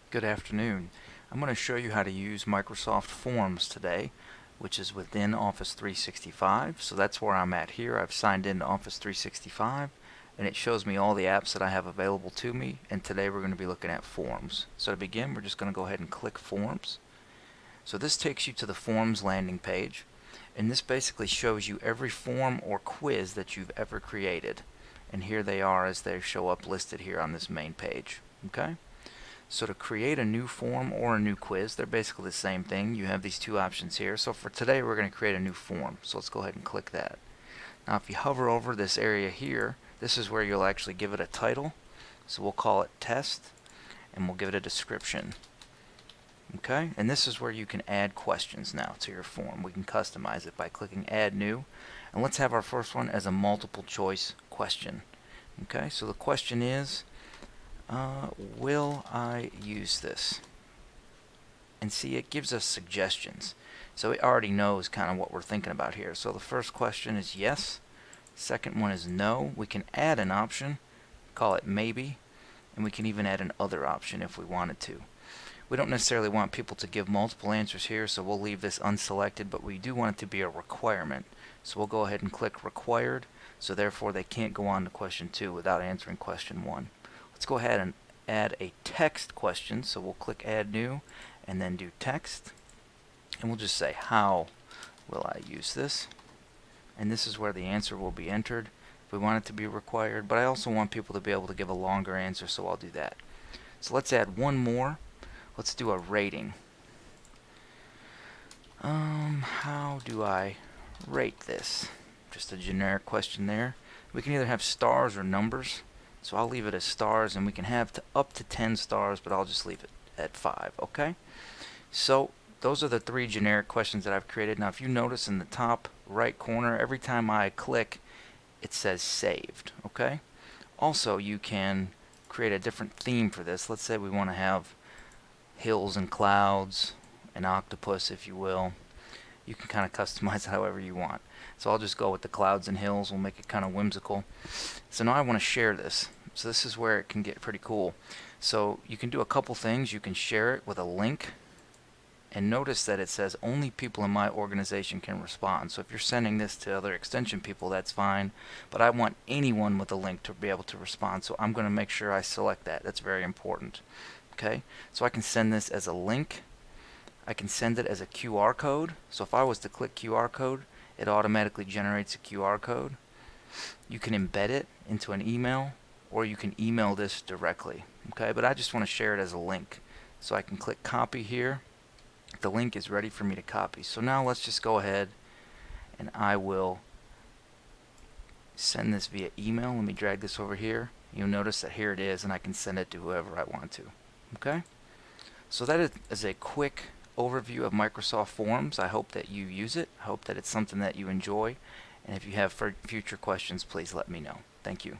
Good afternoon. I'm going to show you how to use Microsoft Forms today, which is within Office 365. So that's where I'm at here. I've signed into Office 365 and it shows me all the apps that I have available to me, and today we're going to be looking at Forms. So to begin, we're just going to go ahead and click Forms. So this takes you to the Forms landing page, and this basically shows you every form or quiz that you've ever created. And here they are as they show up listed here on this main page. Okay? So to create a new form or a new quiz, they're basically the same thing. You have these two options here. So for today, we're going to create a new form. So let's go ahead and click that. Now if you hover over this area here, this is where you'll actually give it a title. So we'll call it test, and we'll give it a description. Okay, and this is where you can add questions now to your form. We can customize it by clicking add new. And let's have our first one as a multiple choice question. Okay, so the question is, will I use this? And see, it gives us suggestions. So it already knows kind of what we're thinking about here. So the first question is yes. Second one is no. We can add an option, call it maybe, and we can even add an other option if we wanted to. We don't necessarily want people to give multiple answers here, so we'll leave this unselected, but we do want it to be a requirement. So we'll go ahead and click required, so therefore they can't go on to question 2 without answering question 1. Let's go ahead and add a text question, so we'll click add new and then do text, and we'll just say how will I use this, and this is where the answer will be entered if we want it to be required, but I also want people to be able to give a longer answer, so I'll do that. So let's add one more. Let's do a rating. How do I rate this? Just a generic question there. We can either have stars or numbers, so I'll leave it as stars, and we can have up to 10 stars, but I'll just leave it at 5, okay? So those are the 3 generic questions that I've created. Now if you notice in the top right corner, every time I click, it says saved, okay? Also, you can create a different theme for this. Let's say we want to have hills and clouds, an octopus, if you will. You can kind of customize it however you want. So I'll just go with the clouds and hills. We'll make it kind of whimsical. So now I want to share this. So this is where it can get pretty cool. So you can do a couple things. You can share it with a link, and notice that it says only people in my organization can respond. So if you're sending this to other extension people, that's fine, but I want anyone with a link to be able to respond, so I'm going to make sure I select that. That's very important. Okay, so I can send this as a link. I can send it as a QR code. So if I was to click QR code, it automatically generates a QR code. You can embed it into an email, or you can email this directly. Okay, but I just want to share it as a link. So I can click copy here. The link is ready for me to copy. So now let's just go ahead and I will send this via email. Let me drag this over here. You'll notice that here it is, and I can send it to whoever I want to. Okay? So that is a quick overview of Microsoft Forms. I hope that you use it. I hope that it's something that you enjoy. And if you have future questions, please let me know. Thank you.